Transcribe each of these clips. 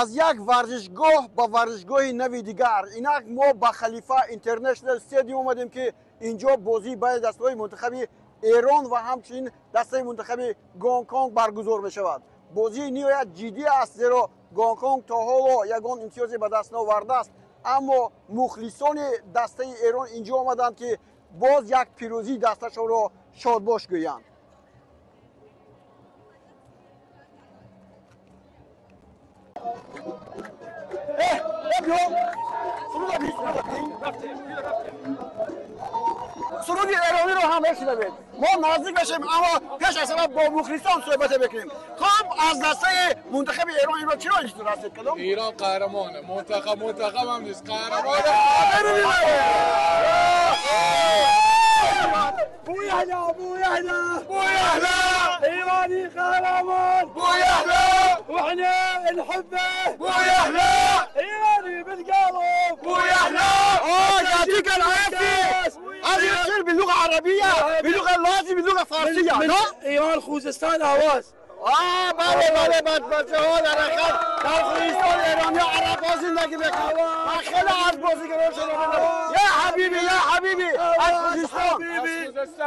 از یک ورزشگاه با ورزشگاه نوی دیگر اینک ما با خلیفه اینترنشنال استادیوم اومدیم که اینجا بازی بین دسته‌های منتخب ایران و همچنین دسته منتخب گانکونگ برگزار می شود. بازی نهایت جدی است زیرا گانکونگ تا حالا یگان امتیازی به دست نآورده است، اما مخلصان دسته ایران اینجا آمدند که باز یک پیروزی دستشان را شادباش گویند. سرود ایرانی رو هم بشنوید. ما نزدیک بشیم اما پیش از همه با مخلصان صحبت بکنیم. خب از دسته منتخب ایران چرا اینجوری هستید کدام؟ ایران قهرمانه. منتخب هم نیست، قهرمانه. بویحلا ایرانی قهرمان بویحلا واحنا نحبه بویحلا ايراني بالقلب بويحلا. يعطيك العافيه. هذه يصير باللغه العربيه، باللغه اللازمه، باللغه الفارسيه. لا ایران خوزستان آواز. بله بچه ها در حقیقت در خوزستان ایرانی عرب ها زندگی میکنن. من خیلی عرب بازیگران شنیدم. یا حبیبی از خوزستان.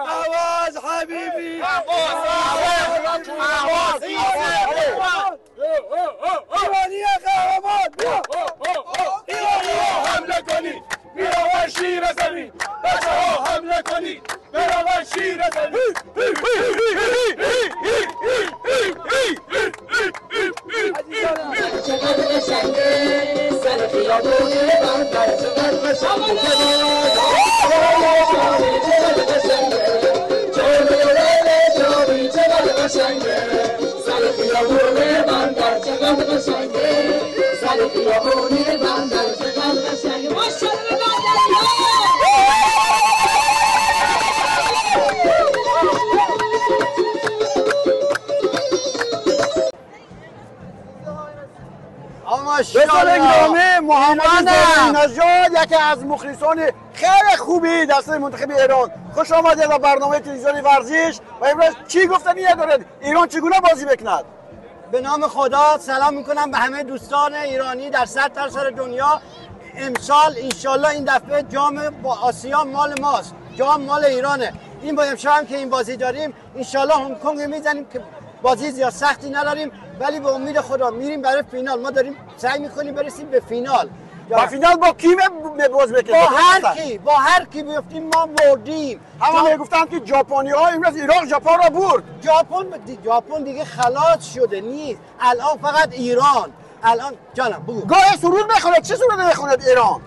آواز حبیبی. آواز ایرانی قهرمان. ایرانی ها حمله کنید، بیاور شیر زمین. بچه ها حمله کنید، بیاور شیر زمین. دوستان گرامی، محمد نژاد یکی از مخلصان خیلی خوبی دسته منتخب ایران. خوش آمدید به برنامه تلویزیونی ورزش. و امروز چی گفتنی دارید؟ ایران چگونه بازی بکند؟ به نام خدا سلام میکنم به همه دوستان ایرانی در سرتاسر دنیا. امسال انشالله این دفعه جام با آسیا مال ماست، جام مال ایرانه. این با امشب هم که این بازی داریم انشالله هنگ کنگ میزنیم که بازی زیاد سختی نداریم، ولی به امید خدا میریم برای فینال. ما داریم سعی میکنیم برسیم به فینال. با فینال با کی باز بکنیم؟ با هر کی بیفتیم ما بردیم. همه میگفتن که ژاپنی ها امروز ژاپن را برد. ژاپن دیگه خلاص شده نیست، الان فقط ایران. الان جانم بگو. گاه سرود میخوند. چه سرود میخوند ایران؟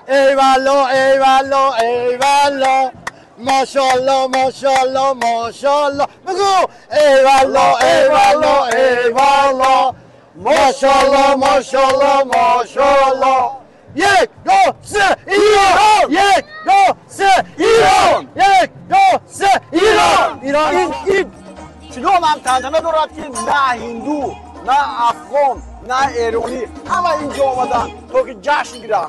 ای والله ای والله ای والله ماشاءالله ماشاءالله ماشاءالله. بگو ای والله ای والله ای والله ماشاءالله ماشاءالله ماشاءالله. یک دو سه ایران، یک دو سه ایران، یک دو سه ایران. این چنون هم تنتنه دارد که نه هندو نه افغان نه ایرانی همه اینجا آمدن تا که جشن گیرن.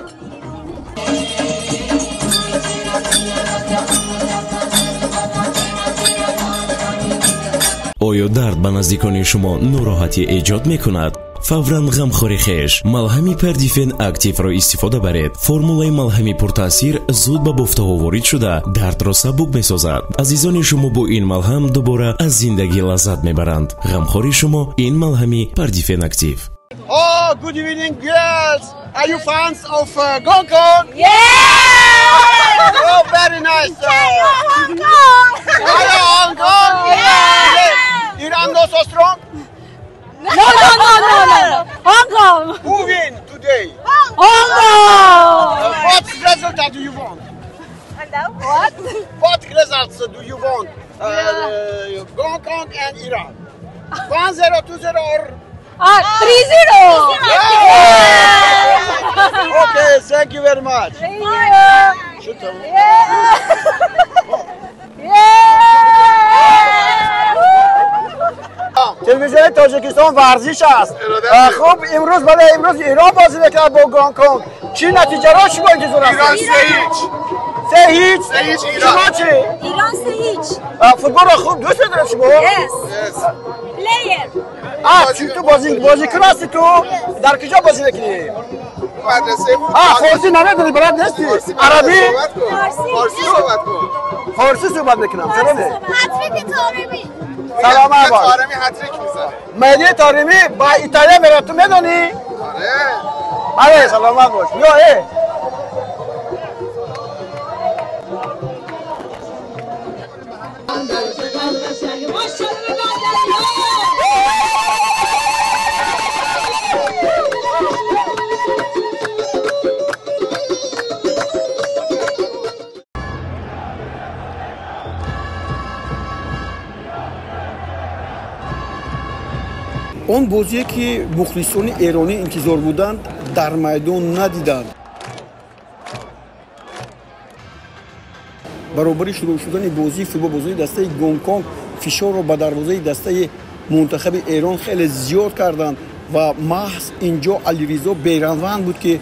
آیا درد به نزدیکان شما ناراحتی ایجاد می کند؟ فوراً غمخوری خیش ملهمی پردیفن اکتیو را استفاده برید. فرمولای ملهمی پرتاثیر زود به بافته وارد شده درد را سبک می سازد. عزیزان شما با این ملهم دوباره از زندگی لذت می برند. غمخوری شما این ملهمی پردیفن اکتیو. Oh, good evening, girls. Are you fans of Hong Kong? Yeah! Oh, very nice. Hong Kong! Hong Kong? Yeah! Iran not so strong? No. Hong Kong! Who win today? Hong Kong! What result do you want? What? What results do you want? Hong Kong and Iran. 1-0, 2-0 or? 3-0! Okay, thank you very much. Thank you! تلویزیون تاجیکستان ورزش است. خب امروز ایران بازی میکنه با گانکونگ. چی نتیجه را شما انتظار هستید؟ ایران 3-0. 3-0 شما چی؟ ایران 3-0. فوتبال را خوب دوست دارید شما؟ Yes. player. چی تو بازی کن هستی تو؟ در کجا بازی میکنی؟ مدرسه فارسی نمیدونی بلد نیستی؟ عربی؟ فارسی صحبت کن. فارسی صحبت میکنم چرا نه؟ هتریک طارمی. سلام باش. طارمی هتریک میزنه. مهدی طارمی با ایتالیا میره تو میدونی؟ آره. سلامت باش. بیا اون بازی که مخلصان ایرانی انتظار بودند در میدان ندیدند. برابر شروع شدن بازی فوتبال بازی دسته گونگ کنگ فشار رو به دروازه دسته منتخب ایران خیلی زیاد کردند و محض اینجا علیرضا بیرانوند بود که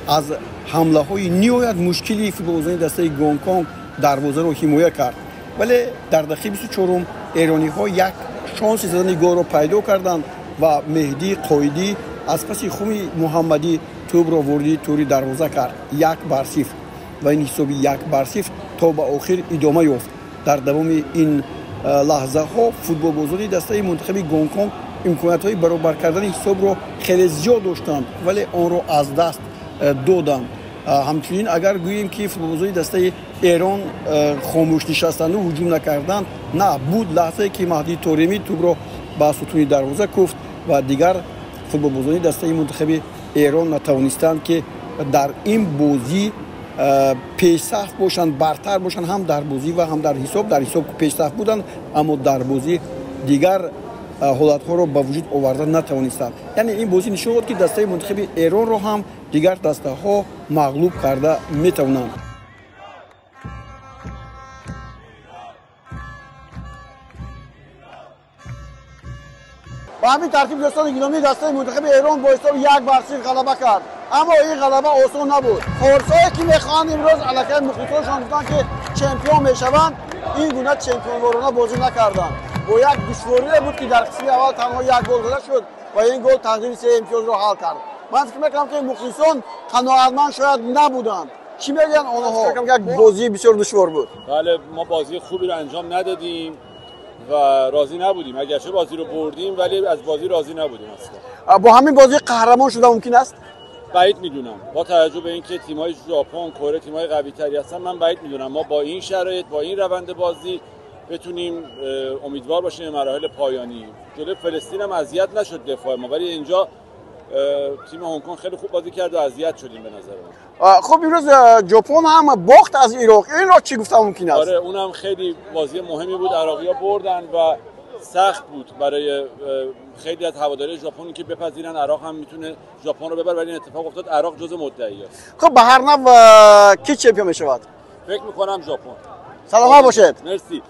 از حمله های نهایت مشکلی فوتبال بازی دسته گونگ کنگ دروازه رو حمایت کرد. ولی در دقیقه 24 ایرانی ها یک شانس زدن گل رو پیدا کردند و مهدی قایدی از پس خومی محمدی توپ را وردی توری دروازه کرد 1-0 و این حسابی 1-0 تا به آخر ادامه یافت. در دوام این لحظه ها فوتبال بازی دسته منتخب گونگ کنگ امکانات های برابر کردن حساب را خیلی زیاد داشتند ولی آن را از دست دادند. همچنین اگر گوییم که فوتبال بازی دسته ایران خاموش نشستند و هجوم نکردند، نه، بود لحظه که مهدی طارمی توپ را با ستون دروازه کوفت و دیگر فوتبال بازی دسته منتخب ایران نتوانستند که در این بازی پیشرفت باشند، برتر باشند، هم در بازی و هم در حساب پیشرفت بودند اما در بازی دیگر حالت ها رو به وجود آوردن نتوانستند. یعنی این بازی نشون داد که دسته منتخب ایران رو هم دیگر دسته ها مغلوب کرده میتوانند. با همین ترتیب دوستان گرامی دسته منتخب ایران با حساب 1-0 غلبه کرد اما این غلبه آسان نبود. فارسایی که میخوان امروز علاقه مخلصانشان گفتن که چمپیون میشوند این گونه چمپیون وارانه بازی نکردند. با یک دشواری بود که در قسمت اول تنها یک گل زده شد و این گل تقریبا 3 امتیاز رو حل کرد. من فکر میکنم که مخلصان قناعتمند شاید نبودند. چی میگن آنها؟ فکر میکنم یک بازی بسیار دشوار بود. بله، ما بازی خوبی رو انجام ندادیم و راضی نبودیم. اگرچه بازی رو بردیم ولی از بازی راضی نبودیم اصلا. با همین بازی قهرمان شده ممکن است؟ بعید میدونم. با توجه به اینکه تیم‌های ژاپن، کره تیم‌های قوی‌تری هستن، من بعید میدونم ما با این شرایط، با این روند بازی بتونیم امیدوار باشیم به مراحل پایانی. جلوی فلسطین هم اذیت نشد دفاع ما، ولی اینجا تیم هنگ کنگ خیلی خوب بازی کرد و اذیت شدیم به نظر من. خب امروز ژاپن هم باخت از عراق. این را چی گفتم ممکن است؟ آره، اونم خیلی بازی مهمی بود. عراقی‌ها بردن و سخت بود برای خیلی از هواداری ژاپنی که بپذیرن عراق هم میتونه ژاپن رو ببره، ولی این اتفاق افتاد. عراق جزو مدعیاست. خب به هر نوع کی چمپیون میشود؟ فکر میکنم ژاپن. سلامت باشید. مرسی.